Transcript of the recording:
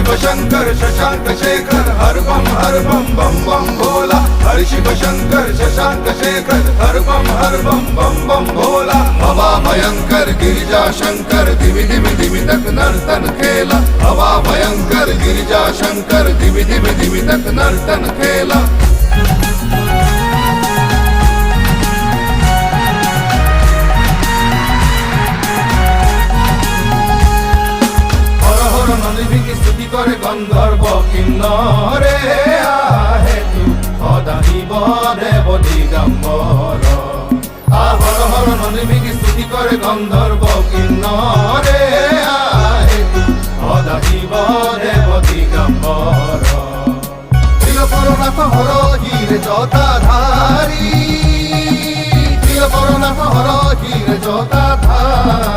शिव शंकर शशांक शेखर हर बम बम बम भोला। हर शिव शंकर शशांक शेखर हर बम बम बम भोला। हवा भयंकर गिरिजा शंकर दिवि दिवि दिवि तक नर्तन खेला। हवा भयंकर गिरिजा शंकर दिवि दिवि दिवि तक नर्तन खेला। করে গন্ধর্ব কিন্নরে আহে তু সদাশিব দেব দিগম্বর। হর হর নন্দীকে স্তুতি করে গন্ধর্ব কিন্নরে আহে তু সদাশিব দেব দিগম্বর। প্রিয় পরনাথ হর হিরে জটাধারী, প্রিয় পরনাথ হর হিরে জটাধারী।